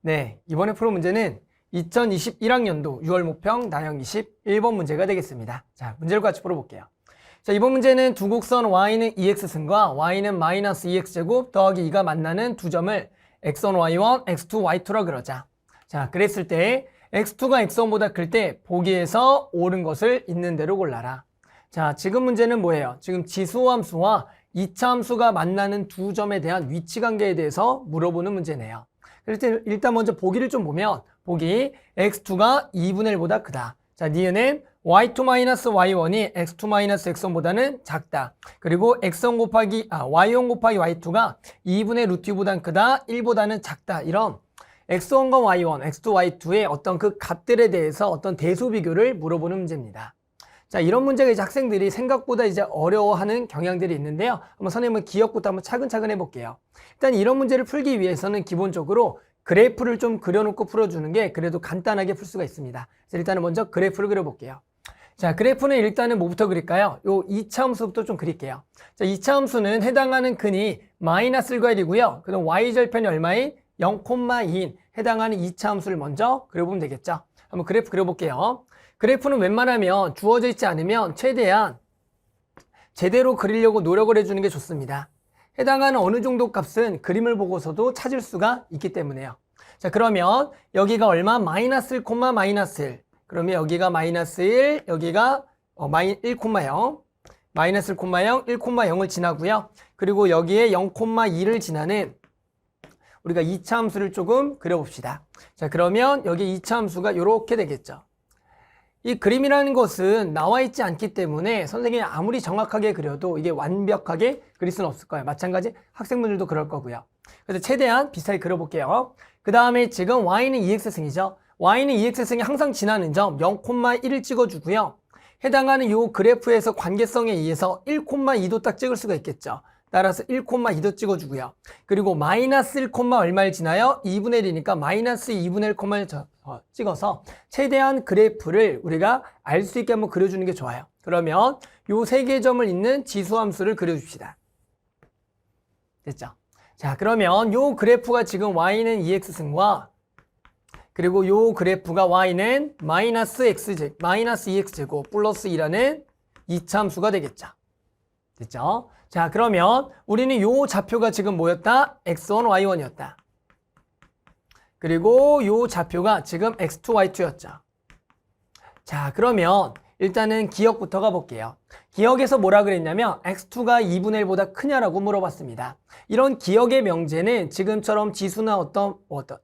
네, 이번에 풀 문제는 2021학년도 6월 모평 나형 21번 문제가 되겠습니다. 자, 문제를 같이 풀어볼게요. 자, 이번 문제는 두 곡선 y는 2x승과 y는 마이너스 2x제곱 더하기 2가 만나는 두 점을 x1, y1, x2, y2라 그러자. 자, 그랬을 때 x2가 x1보다 클 때 보기에서 옳은 것을 있는 대로 골라라. 자, 지금 문제는 뭐예요? 지금 지수함수와 이차함수가 만나는 두 점에 대한 위치관계에 대해서 물어보는 문제네요. 일단 먼저 보기를 좀 보면 보기 x2가 2분의 1보다 크다. 자, 니은은 y2-y1이 x2-x1보다는 작다. 그리고 y1 곱하기 y2가 2분의 루트 2보다는 크다. 1보다는 작다. 이런 x1과 y1, x2, y2의 어떤 그 값들에 대해서 어떤 대수 비교를 물어보는 문제입니다. 자, 이런 문제가 이제 학생들이 생각보다 이제 어려워하는 경향들이 있는데요. 한번 선생님은 기억부터 한번 차근차근 해볼게요. 일단 이런 문제를 풀기 위해서는 기본적으로 그래프를 좀 그려놓고 풀어주는 게 그래도 간단하게 풀 수가 있습니다. 그래서 일단은 먼저 그래프를 그려볼게요. 자, 그래프는 일단은 뭐부터 그릴까요? 요 2차 함수부터 좀 그릴게요. 자, 2차 함수는 해당하는 근이 마이너스 1과 1이고요. 그럼 y절편이 얼마인? 0,2인 해당하는 2차 함수를 먼저 그려보면 되겠죠. 한번 그래프 그려볼게요. 그래프는 웬만하면 주어져 있지 않으면 최대한 제대로 그리려고 노력을 해주는 게 좋습니다. 해당하는 어느 정도 값은 그림을 보고서도 찾을 수가 있기 때문에요. 자, 그러면 여기가 얼마? 마이너스 1, 마이너스 1. 그러면 여기가 마이너스 1, 여기가 1,0. 마이너스 1,0, 1,0을 지나고요. 그리고 여기에 0,2를 지나는 우리가 2차 함수를 조금 그려봅시다. 자, 그러면 여기 2차 함수가 이렇게 되겠죠. 이 그림이라는 것은 나와 있지 않기 때문에 선생님이 아무리 정확하게 그려도 이게 완벽하게 그릴 수는 없을 거예요. 마찬가지 학생분들도 그럴 거고요. 그래서 최대한 비슷하게 그려볼게요. 그 다음에 지금 y는 2x승이죠. y는 2x승이 항상 지나는 점 0,1을 찍어주고요. 해당하는 이 그래프에서 관계성에 의해서 1,2도 딱 찍을 수가 있겠죠. 따라서 1,2도 찍어주고요. 그리고 마이너스 1, 얼마를 지나요? 2분의 1이니까 마이너스 2분의 1,을 찍어서 최대한 그래프를 우리가 알 수 있게 한번 그려주는 게 좋아요. 그러면 요 세 개 점을 잇는 지수함수를 그려줍시다. 됐죠? 자, 그러면 요 그래프가 지금 y는 2x승과 그리고 요 그래프가 y는 마이너스 2x제곱 플러스 2라는 2차 함수가 되겠죠. 됐죠? 자, 그러면 우리는 요 좌표가 지금 뭐였다? x1, y1이었다. 그리고 요 좌표가 지금 x2, y2였죠. 자, 그러면 일단은 기억부터 가볼게요. 기억에서 뭐라 그랬냐면 x2가 2분의 1보다 크냐라고 물어봤습니다. 이런 기억의 명제는 지금처럼 지수나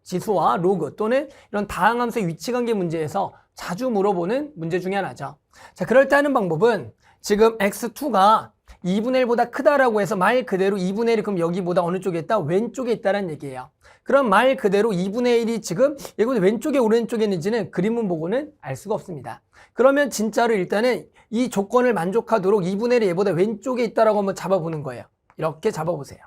지수와 로그 또는 이런 다항함수의 위치관계 문제에서 자주 물어보는 문제 중에 하나죠. 자, 그럴 때 하는 방법은 지금 x2가 2분의 1보다 크다라고 해서 말 그대로 2분의 1이 그럼 여기보다 어느 쪽에 있다? 왼쪽에 있다는 얘기예요. 그럼 말 그대로 2분의 1이 지금 여기 왼쪽에 오른쪽에 있는지는 그림을 보고는 알 수가 없습니다. 그러면 진짜로 일단은 이 조건을 만족하도록 2분의 1이 얘보다 왼쪽에 있다라고 한번 잡아보는 거예요. 이렇게 잡아보세요.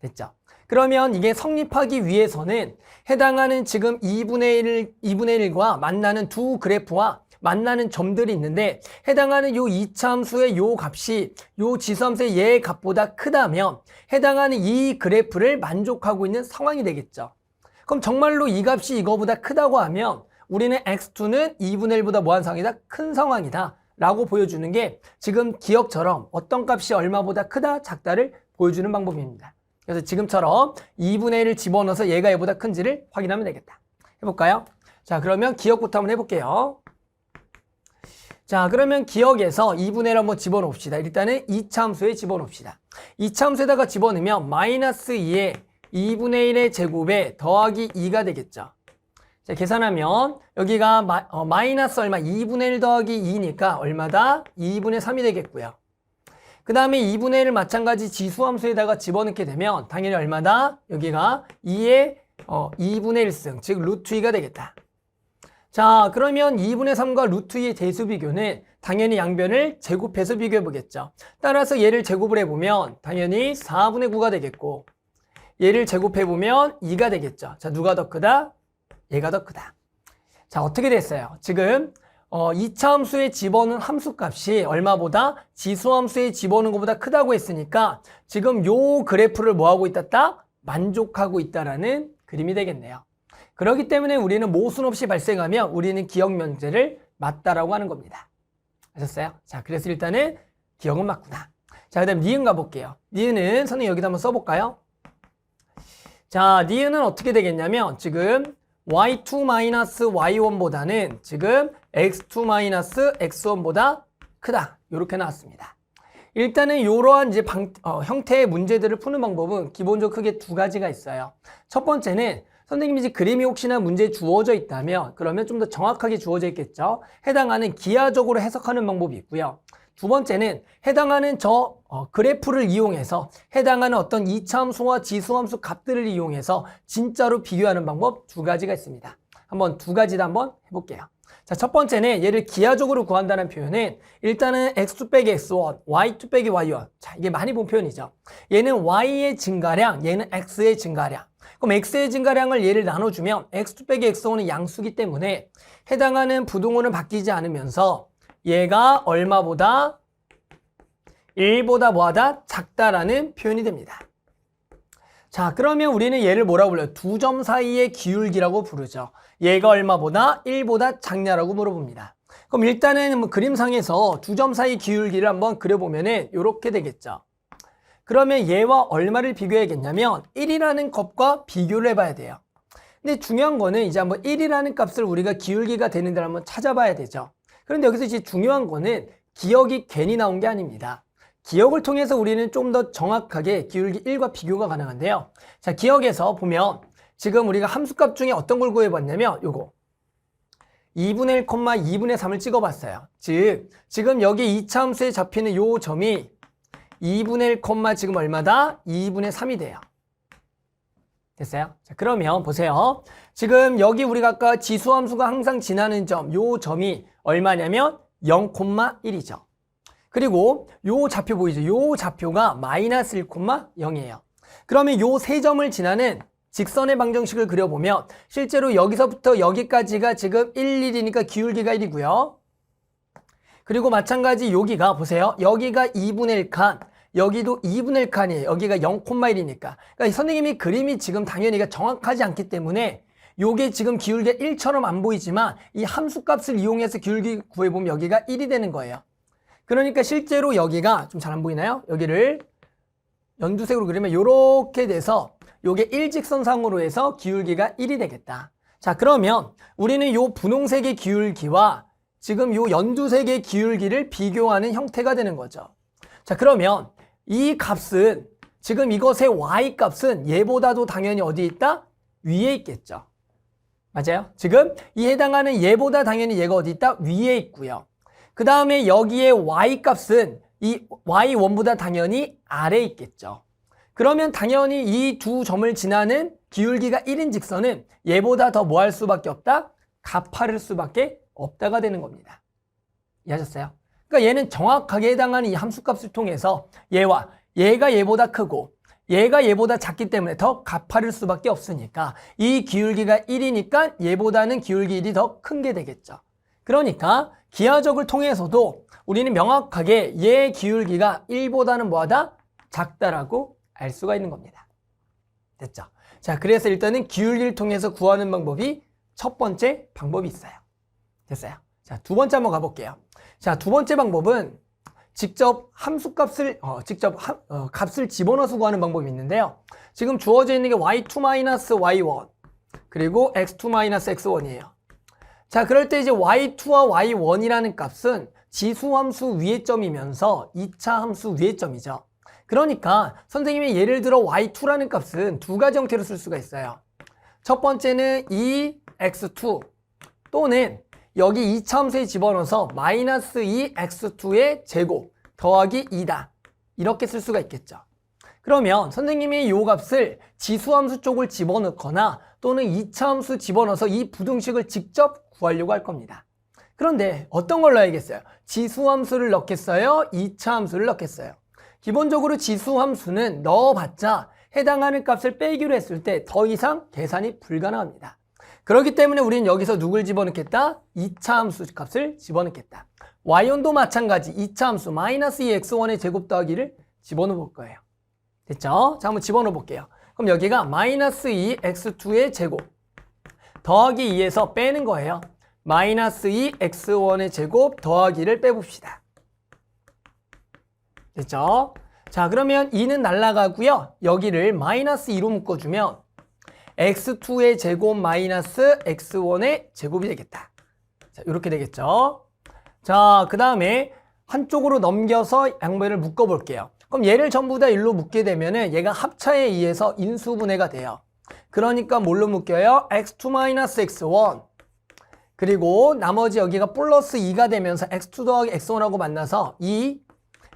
됐죠? 그러면 이게 성립하기 위해서는 해당하는 지금 2분의 1과 만나는 두 그래프와 만나는 점들이 있는데 해당하는 요 2차 함수의 요 값이 요 지수함수의 얘의 값보다 크다면 해당하는 이 그래프를 만족하고 있는 상황이 되겠죠. 그럼 정말로 이 값이 이거보다 크다고 하면 우리는 x2는 2분의 1보다 뭐한 상황이다? 큰 상황이다 라고 보여주는 게 지금 기억처럼 어떤 값이 얼마보다 크다 작다를 보여주는 방법입니다. 그래서 지금처럼 2분의 1을 집어넣어서 얘가 얘보다 큰지를 확인하면 되겠다. 해볼까요? 자, 그러면 기억부터 한번 해볼게요. 자, 그러면 기억에서 2분의 1 한번 집어넣읍시다. 일단은 2차 함수에 집어넣읍시다. 2차 함수에다가 집어넣으면 마이너스 2에 2분의 1의 제곱에 더하기 2가 되겠죠. 자, 계산하면 여기가 마이너스 얼마? 2분의 1 더하기 2니까 얼마다? 2분의 3이 되겠고요. 그 다음에 2분의 1을 마찬가지 지수함수에다가 집어넣게 되면 당연히 얼마다? 여기가 2의 2분의 1승, 즉 루트 2가 되겠다. 자, 그러면 2분의 3과 루트 2의 대수 비교는 당연히 양변을 제곱해서 비교해 보겠죠. 따라서 얘를 제곱을 해보면 당연히 4분의 9가 되겠고 얘를 제곱해 보면 2가 되겠죠. 자, 누가 더 크다? 얘가 더 크다. 자, 어떻게 됐어요? 지금 2차 함수에 집어넣은 함수값이 얼마보다 지수함수에 집어넣은 것보다 크다고 했으니까 지금 요 그래프를 뭐하고 있다? 만족하고 있다라는 그림이 되겠네요. 그렇기 때문에 우리는 모순 없이 발생하면 우리는 기억 면제를 맞다라고 하는 겁니다. 아셨어요? 자, 그래서 일단은 기억은 맞구나. 자, 그 다음 니은 가볼게요. 니은은 선생님 여기다 한번 써볼까요? 자, 니은은 어떻게 되겠냐면 지금 y2-y1보다는 지금 x2-x1보다 크다. 이렇게 나왔습니다. 일단은 이러한 이제 형태의 문제들을 푸는 방법은 기본적으로 크게 두 가지가 있어요. 첫 번째는 선생님이 이제 그림이 혹시나 문제에 주어져 있다면 그러면 좀 더 정확하게 주어져 있겠죠. 해당하는 기하적으로 해석하는 방법이 있고요. 두 번째는 해당하는 그래프를 이용해서 해당하는 어떤 이차함수와 지수함수 값들을 이용해서 진짜로 비교하는 방법 두 가지가 있습니다. 한번 두 가지 다 한번 해볼게요. 자, 첫 번째는 얘를 기하적으로 구한다는 표현은 일단은 x2 빼기 x1, y2 빼기 y1. 자, 이게 많이 본 표현이죠. 얘는 y의 증가량, 얘는 x의 증가량. 그럼 x의 증가량을 얘를 나눠주면 x2 빼기 x1은 양수기 때문에 해당하는 부동호는 바뀌지 않으면서 얘가 얼마보다 1보다 뭐하다? 작다라는 표현이 됩니다. 자, 그러면 우리는 얘를 뭐라고 불러요? 두 점 사이의 기울기라고 부르죠. 얘가 얼마보다 1보다 작냐라고 물어봅니다. 그럼 일단은 뭐 그림상에서 두 점 사이 기울기를 한번 그려보면은 이렇게 되겠죠. 그러면 얘와 얼마를 비교해야겠냐면 1이라는 값과 비교를 해봐야 돼요. 근데 중요한 거는 이제 한번 1이라는 값을 우리가 기울기가 되는 데를 한번 찾아봐야 되죠. 그런데 여기서 이제 중요한 거는 기억이 괜히 나온 게 아닙니다. 기억을 통해서 우리는 좀 더 정확하게 기울기 1과 비교가 가능한데요. 자, 기억에서 보면 지금 우리가 함수값 중에 어떤 걸 구해봤냐면 요거 2분의 1, 2분의 3을 찍어봤어요. 즉 지금 여기 2차 함수에 잡히는 요 점이 2분의 1, 지금 얼마다? 2분의 3이 돼요. 됐어요? 자, 그러면 보세요. 지금 여기 우리가 아까 지수함수가 항상 지나는 점, 요 점이 얼마냐면 0,1이죠. 그리고 요 좌표 보이죠? 요 좌표가 마이너스 1,0이에요. 그러면 요 세 점을 지나는 직선의 방정식을 그려보면 실제로 여기서부터 여기까지가 지금 1, 1이니까 기울기가 1이고요. 그리고 마찬가지 여기가 보세요. 여기가 2분의 1 칸, 여기도 2분의 1 칸이에요. 여기가 0,1이니까. 그러니까 선생님이 그림이 지금 당연히 정확하지 않기 때문에 요게 지금 기울기가 1처럼 안 보이지만 이 함수값을 이용해서 기울기 구해보면 여기가 1이 되는 거예요. 그러니까 실제로 여기가 좀 잘 안 보이나요? 여기를 연두색으로 그리면 이렇게 돼서 요게 일직선상으로 해서 기울기가 1이 되겠다. 자, 그러면 우리는 요 분홍색의 기울기와 지금 요 연두색의 기울기를 비교하는 형태가 되는 거죠. 자, 그러면 이 값은 지금 이것의 y 값은 얘보다도 당연히 어디에 있다? 위에 있겠죠. 맞아요? 지금 이 해당하는 얘보다 당연히 얘가 어디 있다? 위에 있고요. 그 다음에 여기에 y 값은 이 y1보다 당연히 아래에 있겠죠. 그러면 당연히 이 두 점을 지나는 기울기가 1인 직선은 얘보다 더 뭐 할 수밖에 없다? 가파를 수밖에 없다가 되는 겁니다. 이해하셨어요? 그러니까 얘는 정확하게 해당하는 이 함수값을 통해서 얘가 얘보다 크고 얘가 얘보다 작기 때문에 더 가파를 수밖에 없으니까 이 기울기가 1이니까 얘보다는 기울기 1이 더 큰 게 되겠죠. 그러니까 기하적을 통해서도 우리는 명확하게 얘 기울기가 1보다는 뭐하다? 작다라고 알 수가 있는 겁니다. 됐죠? 자, 그래서 일단은 기울기를 통해서 구하는 방법이 첫 번째 방법이 있어요. 됐어요? 자, 두 번째 한번 가볼게요. 자, 두 번째 방법은 직접 함수값을 값을 집어넣어서 구하는 방법이 있는데요. 지금 주어져 있는 게 y2-y1 그리고 x2-x1이에요. 자, 그럴 때 이제 y2와 y1이라는 값은 지수함수 위의 점이면서 2차 함수 위의 점이죠. 그러니까 선생님이 예를 들어 y2라는 값은 두 가지 형태로 쓸 수가 있어요. 첫 번째는 이 x2 또는 여기 2차 함수에 집어넣어서 마이너스 2x2의 제곱 더하기 2다. 이렇게 쓸 수가 있겠죠. 그러면 선생님이 이 값을 지수함수 쪽을 집어넣거나 또는 2차 함수 집어넣어서 이 부등식을 직접 구하려고 할 겁니다. 그런데 어떤 걸 넣어야겠어요? 지수함수를 넣겠어요? 2차 함수를 넣겠어요? 기본적으로 지수함수는 넣어봤자 해당하는 값을 빼기로 했을 때 더 이상 계산이 불가능합니다. 그렇기 때문에 우리는 여기서 누굴 집어넣겠다? 2차 함수 값을 집어넣겠다. y1도 마찬가지 2차 함수 마이너스 2x1의 제곱 더하기를 집어넣어 볼 거예요. 됐죠? 자, 한번 집어넣어 볼게요. 그럼 여기가 마이너스 2 x2의 제곱 더하기 2에서 빼는 거예요. 마이너스 2 x1의 제곱 더하기를 빼봅시다. 됐죠? 자, 그러면 2는 날아가고요. 여기를 마이너스 2로 묶어주면 x2의 제곱 마이너스 x1의 제곱이 되겠다. 자, 이렇게 되겠죠? 자, 그 다음에 한쪽으로 넘겨서 양변을 묶어볼게요. 그럼 얘를 전부 다 1로 묶게 되면은 얘가 합차에 의해서 인수분해가 돼요. 그러니까 뭘로 묶여요? x2-x1 그리고 나머지 여기가 플러스 2가 되면서 x2 더하기 x1하고 만나서 2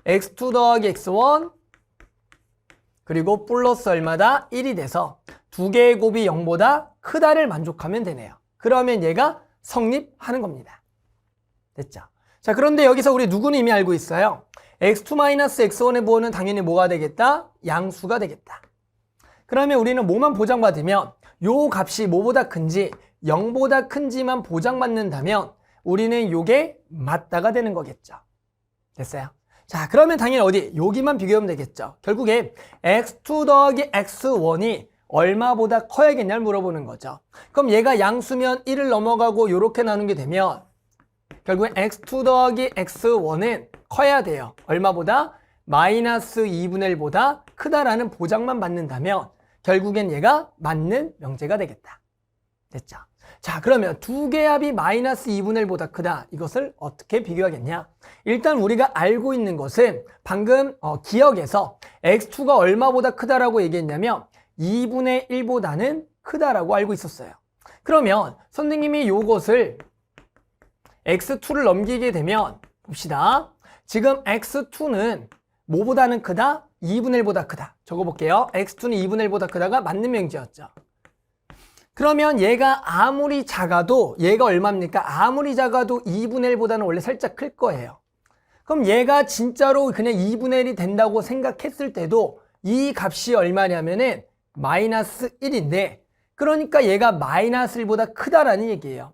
x2 더하기 x1 그리고 플러스 얼마다? 1이 돼서 두 개의 곱이 0보다 크다를 만족하면 되네요. 그러면 얘가 성립하는 겁니다. 됐죠? 자, 그런데 여기서 우리 누구는 이미 알고 있어요. x2-x1의 부호는 당연히 뭐가 되겠다? 양수가 되겠다. 그러면 우리는 뭐만 보장받으면 요 값이 뭐보다 큰지 0보다 큰지만 보장받는다면 우리는 요게 맞다가 되는 거겠죠. 됐어요? 자, 그러면 당연히 어디? 여기만 비교하면 되겠죠. 결국에 x2 더하기 x1이 얼마보다 커야겠냐를 물어보는 거죠. 그럼 얘가 양수면 1을 넘어가고 요렇게 나누게 되면 결국엔 x2 더하기 x1은 커야 돼요. 얼마보다? 마이너스 2분의 1보다 크다라는 보장만 받는다면 결국엔 얘가 맞는 명제가 되겠다. 됐죠? 자, 그러면 두 개의 합이 마이너스 2분의 1보다 크다. 이것을 어떻게 비교하겠냐? 일단 우리가 알고 있는 것은 방금 기억에서 x2가 얼마보다 크다라고 얘기했냐면 2분의 1보다는 크다라고 알고 있었어요. 그러면 선생님이 이것을 x2를 넘기게 되면 봅시다. 지금 x2는 뭐보다는 크다? 2분의 1보다 크다. 적어볼게요. x2는 2분의 1보다 크다가 맞는 명제였죠. 그러면 얘가 아무리 작아도 얘가 얼마입니까? 아무리 작아도 2분의 1보다는 원래 살짝 클 거예요. 그럼 얘가 진짜로 그냥 2분의 1이 된다고 생각했을 때도 이 값이 얼마냐면은 마이너스 1인데 그러니까 얘가 마이너스 1보다 크다라는 얘기예요.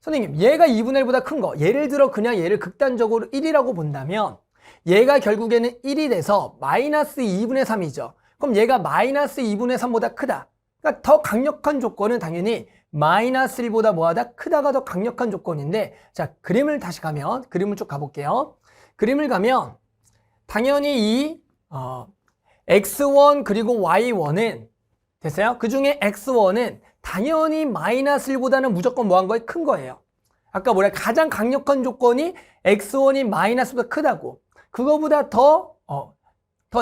선생님, 얘가 2분의 1보다 큰 거, 예를 들어 그냥 얘를 극단적으로 1이라고 본다면 얘가 결국에는 1이 돼서 마이너스 2분의 3이죠. 그럼 얘가 마이너스 2분의 3보다 크다. 그러니까 더 강력한 조건은 당연히 마이너스 1보다 뭐하다? 크다가 더 강력한 조건인데 자, 그림을 다시 가면 그림을 쭉 가볼게요. 그림을 가면 당연히 이 x1 그리고 y1은 됐어요? 그 중에 x1은 당연히 마이너스 1보다는 무조건 뭐한 거예요? 큰 거예요. 아까 뭐래? 가장 강력한 조건이 x1이 마이너스보다 크다고. 그거보다 더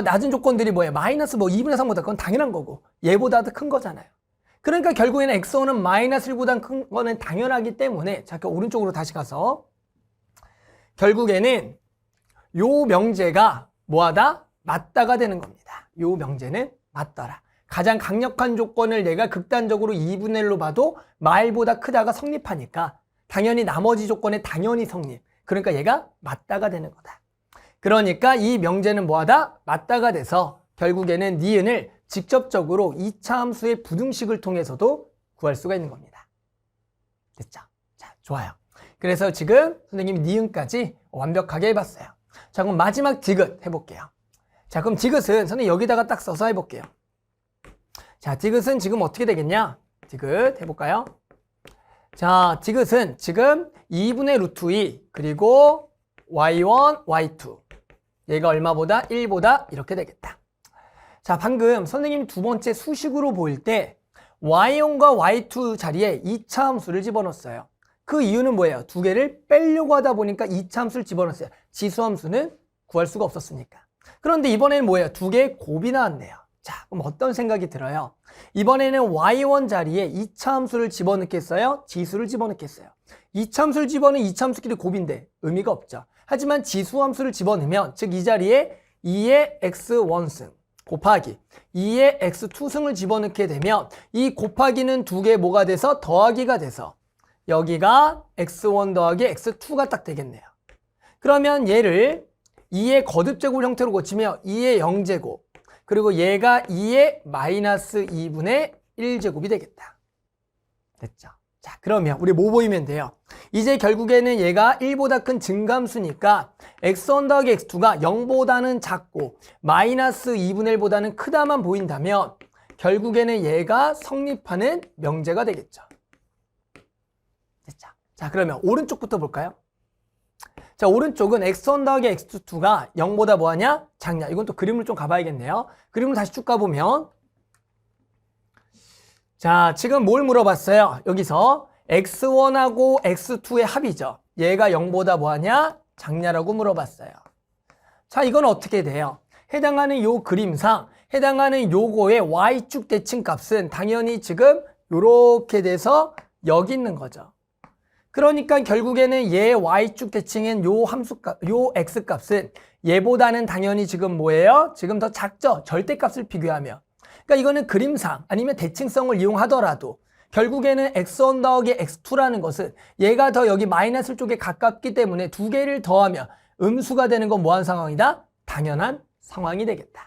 낮은 조건들이 뭐예요? 마이너스 2분의 3보다 그건 당연한 거고 얘보다 더 큰 거잖아요. 그러니까 결국에는 x1은 마이너스 1보다 큰 거는 당연하기 때문에 자, 그 오른쪽으로 다시 가서 결국에는 요 명제가 뭐하다? 맞다가 되는 겁니다. 요 명제는 맞더라. 가장 강력한 조건을 내가 극단적으로 2분의 1로 봐도 말보다 크다가 성립하니까 당연히 나머지 조건에 당연히 성립. 그러니까 얘가 맞다가 되는 거다. 그러니까 이 명제는 뭐하다? 맞다가 돼서 결국에는 니은을 직접적으로 2차 함수의 부등식을 통해서도 구할 수가 있는 겁니다. 됐죠? 자, 좋아요. 그래서 지금 선생님이 니은까지 완벽하게 해봤어요. 자, 그럼 마지막 디귿 해볼게요. 자, 그럼 디귿은 선생님 여기다가 딱 써서 해볼게요. 자, 디귿은 지금 어떻게 되겠냐? 디귿 해볼까요? 자, 디귿은 지금 2분의 루트 2 그리고 y1, y2 얘가 얼마보다? 1보다 이렇게 되겠다. 자, 방금 선생님이 두 번째 수식으로 보일 때 y1과 y2 자리에 2차 함수를 집어넣었어요. 그 이유는 뭐예요? 두 개를 빼려고 하다 보니까 2차 함수를 집어넣었어요. 지수함수는 구할 수가 없었으니까. 그런데 이번에는 뭐예요? 두 개의 곱이 나왔네요. 자, 그럼 어떤 생각이 들어요? 이번에는 y1 자리에 2차 함수를 집어넣겠어요? 지수를 집어넣겠어요? 2차 함수를 집어넣으면 2차 함수끼리 곱인데 의미가 없죠. 하지만 지수 함수를 집어넣으면 즉 이 자리에 2의 x1승 곱하기 2의 x2승을 집어넣게 되면 이 곱하기는 두 개 뭐가 돼서 더하기가 돼서 여기가 x1 더하기 x2가 딱 되겠네요. 그러면 얘를 2의 거듭제곱 형태로 고치면 2의 0제곱 그리고 얘가 2의 마이너스 2분의 1제곱이 되겠다. 됐죠? 자, 그러면 우리 뭐 보이면 돼요? 이제 결국에는 얘가 1보다 큰 증감수니까 x1 더하기 x2가 0보다는 작고 마이너스 2분의 1보다는 크다만 보인다면 결국에는 얘가 성립하는 명제가 되겠죠. 됐죠? 자, 그러면 오른쪽부터 볼까요? 자, 오른쪽은 x1 더하기 x2가 0보다 뭐하냐? 작냐. 이건 또 그림을 좀 가봐야겠네요. 그림을 다시 쭉 가보면 자, 지금 뭘 물어봤어요? 여기서 x1하고 x2의 합이죠. 얘가 0보다 뭐하냐? 작냐라고 물어봤어요. 자, 이건 어떻게 돼요? 해당하는 요 그림상 해당하는 요거의 y축 대칭 값은 당연히 지금 요렇게 돼서 여기 있는 거죠. 그러니까 결국에는 얘 y축 대칭인 요 함수값, 요 x값은 얘보다는 당연히 지금 뭐예요? 지금 더 작죠? 절대값을 비교하면. 그러니까 이거는 그림상 아니면 대칭성을 이용하더라도 결국에는 x1 더하기 x2라는 것은 얘가 더 여기 마이너스 쪽에 가깝기 때문에 두 개를 더하면 음수가 되는 건 뭐한 상황이다? 당연한 상황이 되겠다.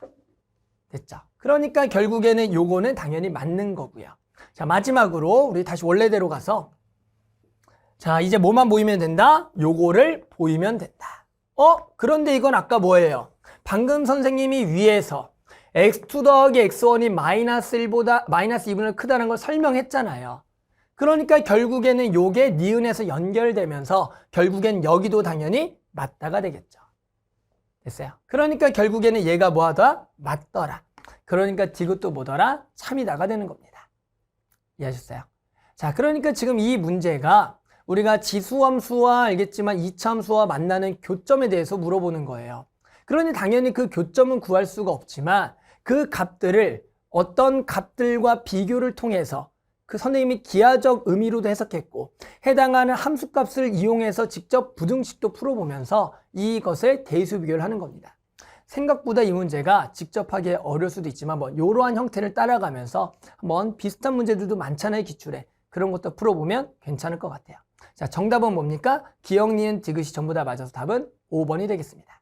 됐죠? 그러니까 결국에는 요거는 당연히 맞는 거고요. 자, 마지막으로 우리 다시 원래대로 가서 자, 이제 뭐만 보이면 된다? 요거를 보이면 된다. 그런데 이건 아까 뭐예요? 방금 선생님이 위에서 x2 더하기 x1이 마이너스 1보다 마이너스 2분의 크다는 걸 설명했잖아요. 그러니까 결국에는 요게 니은에서 연결되면서 결국엔 여기도 당연히 맞다가 되겠죠. 됐어요? 그러니까 결국에는 얘가 뭐하다? 맞더라. 그러니까 디귿도 뭐더라? 참이다가 되는 겁니다. 이해하셨어요? 자, 그러니까 지금 이 문제가 우리가 지수함수와 알겠지만 이차함수와 만나는 교점에 대해서 물어보는 거예요. 그러니 당연히 그 교점은 구할 수가 없지만 그 값들을 어떤 값들과 비교를 통해서 그 선생님이 기하적 의미로도 해석했고 해당하는 함수값을 이용해서 직접 부등식도 풀어보면서 이것을 대수 비교를 하는 겁니다. 생각보다 이 문제가 직접 하기 어려울 수도 있지만 뭐 이러한 형태를 따라가면서 한번 비슷한 문제들도 많잖아요. 기출에. 그런 것도 풀어보면 괜찮을 것 같아요. 자, 정답은 뭡니까? 기억, 니은, 디귿이 전부 다 맞아서 답은 5번이 되겠습니다.